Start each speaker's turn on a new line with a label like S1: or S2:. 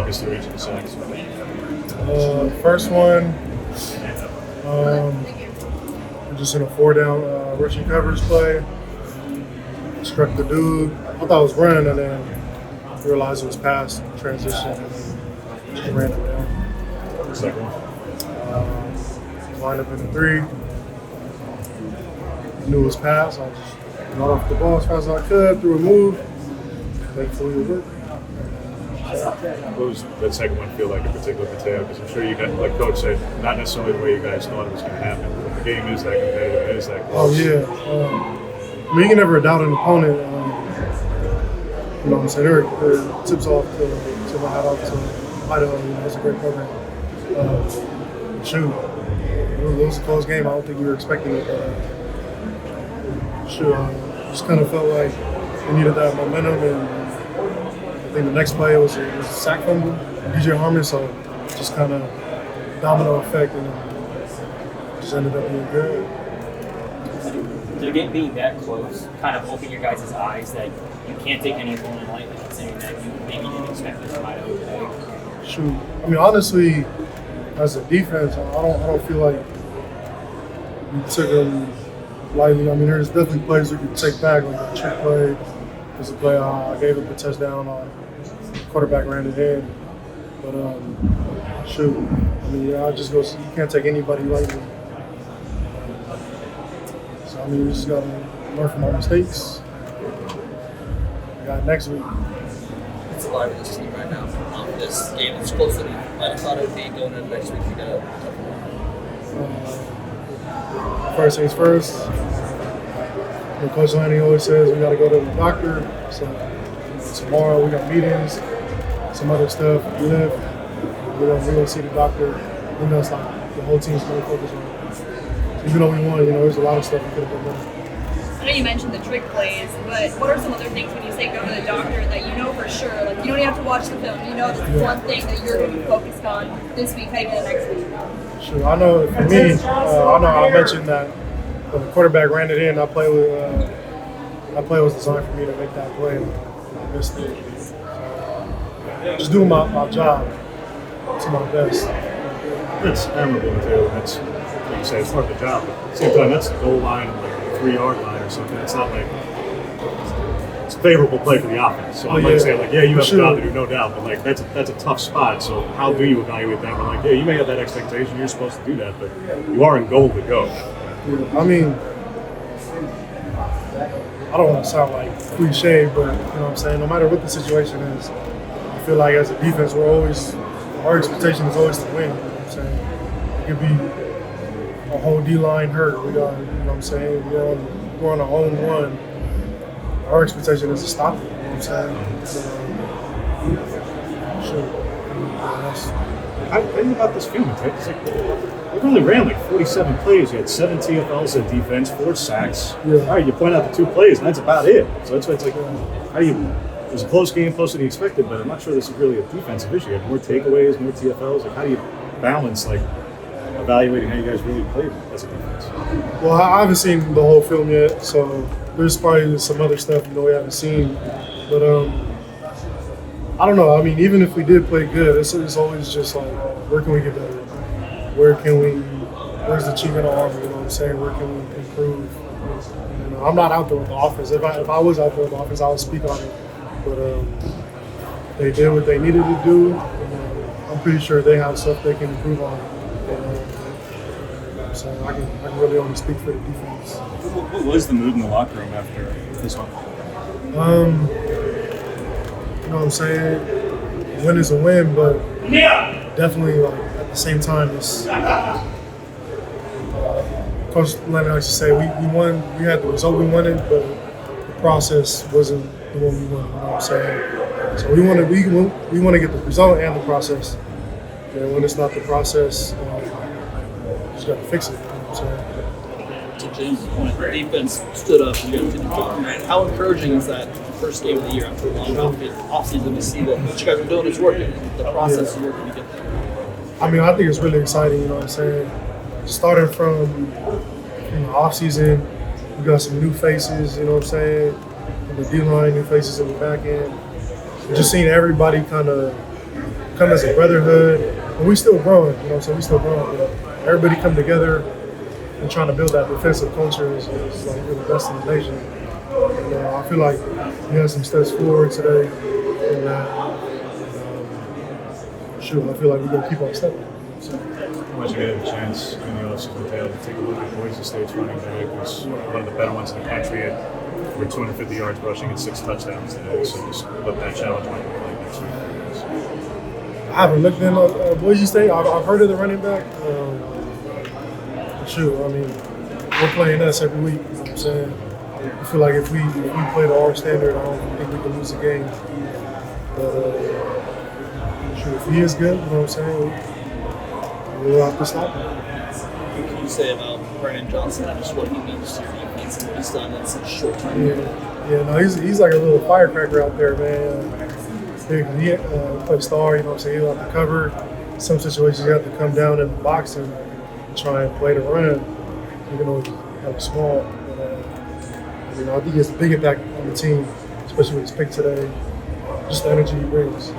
S1: us through each of the sacks.
S2: First one, just in a 4-down rushing coverage play. Struck the dude. I thought it was running, and then realized it was pass transition, and then ran him down.
S1: Second one.
S2: Lined up in the 3. Knew it was pass. I just got off the ball as fast as I could, threw a move. Thankfully, it worked.
S1: What was that second one feel like in particular, Matayo? Because I'm sure you got, like Coach said, not necessarily the way you guys thought it was going to happen. But the game is that competitive, it is that close.
S2: Oh, yeah. I mean, you can never doubt an opponent. You know what I'm saying? There tips off to my hat off to Idaho. You know, it's a great program. Shoot. It was a close game. I don't think we were expecting it. Just kind of felt like we needed that momentum, and I think the next play was a sack fumble, DJ Harmon, so just kind of domino effect, and just ended up being good.
S3: The game being that close kind of opened your guys' eyes that you can't take any opponent lightly, saying that you maybe didn't expect this from Idaho today.
S2: Shoot, I mean, honestly, as a defense, I don't feel like we took them lightly. I mean, there's definitely plays we could take back, like the trick play. There's a play I gave up a touchdown on. Quarterback ran it in. But, shoot, I mean, I just go, you can't take anybody lightly. So, I mean, we just got to learn from our mistakes. We got next week.
S4: It's a lot of this team right now. This game is closer than you might have thought it would be going into next week. You got a tough one.
S2: First things first. Coach Lanning always says we got to go to the doctor. So tomorrow we got meetings, some other stuff. We're gonna see the doctor. We know it's like the whole team's going to focus on it. So even though we won, there's a lot of stuff we could have done better.
S5: I know you mentioned the trick plays, but what are some other things when you say go to the doctor that you know for sure? Like, you don't even have to watch the film. You know this is one thing that you're going to be focused on this week, maybe the next week.
S2: Sure. I know for me, I mentioned that when the quarterback ran it in, that play was designed for me to make that play, and I missed it. Just doing my job to my best.
S1: That's admirable, Matayo. That's, like you say, it's part of the job. But at the same time, that's the goal line, like the 3-yard line or something. It's not like it's a favorable play for the offense. So I'm like saying, like, yeah, you have a job to do, no doubt, but like that's a tough spot. So how do you evaluate that? I'm like, yeah, you may have that expectation, you're supposed to do that, but you are in goal to go.
S2: I mean, I don't want to sound like cliche, but you know what I'm saying? No matter what the situation is, I feel like as a defense, our expectation is always to win. You know what I'm saying? It could be a whole D-line hurt. We got, you know what I'm saying? We're on a home run. Our expectation is to stop it. You know what I'm saying?
S1: How do you think about this film? It's like, we only ran like 47 plays. You had 7 TFLs at defense, 4 sacks.
S2: Yeah.
S1: All right, you point out the 2 plays, and that's about it. So that's why it's like, how do you? It was a close game, closer than you expected, but I'm not sure this is really a defensive issue. You have more takeaways, more TFLs. Like, how do you balance like evaluating how you guys really played as a defense?
S2: Well, I haven't seen the whole film yet, so there's probably some other stuff we haven't seen. But I don't know. I mean, even if we did play good, it's always just like, where can we get better? Where's the chink in the armor? You know what I'm saying? Where can we improve? I'm not out there with the offense. If I was out there with the offense, I would speak on it. But they did what they needed to do. I'm pretty sure they have stuff they can improve on. So I can really only speak for the defense.
S6: What was the mood in the locker room after this one?
S2: You know what I'm saying? A win is a win, but definitely like at the same time, it's Coach Lennon likes to say we won. We had the result we wanted, but the process wasn't the one we wanted. You know what I'm saying? So we want to get the result and the process. And when it's not the process, you just got to fix it. You know what I'm saying?
S4: To James' point, the defense stood up and you guys didn't talk. How encouraging is that first game of the year after a long offseason to see that what you guys are doing is working, the process is working to get there?
S2: I mean, I think it's really exciting, you know what I'm saying? Starting from offseason, we got some new faces, you know what I'm saying? In the D-line, new faces in the back end. Just seeing everybody kind of come as a brotherhood, and we still growing, you know, so we still growing. But everybody come together and trying to build that defensive culture is like we're the best in the nation. And I feel like we had some steps forward today, and I feel like we're gonna keep on stepping. So,
S1: How much of you had a chance in the offseason, Mateo, to take a look at Boise State's running back? Who's one of the better ones in the country at over 250 yards rushing and 6 touchdowns today. So just what that challenge might look like next week.
S2: I haven't looked in Boise State. I've heard of the running back. I mean, we're playing us every week. You know what I'm saying? I feel like if we play to our standard, I don't think we can lose the game. But if he is good, you know what I'm saying, we'll have to stop him.
S4: What can you say about Brandon Johnson and just what he means to your defense and what he's done in such a short time?
S2: No, he's like a little firecracker out there, man. He plays star, you know what I'm saying? He'll have to cover. Some situations you have to come down in the box and try and play the run, even though he's kind of small. But, I think he has a big impact on the team, especially with his pick today. Just the energy he brings.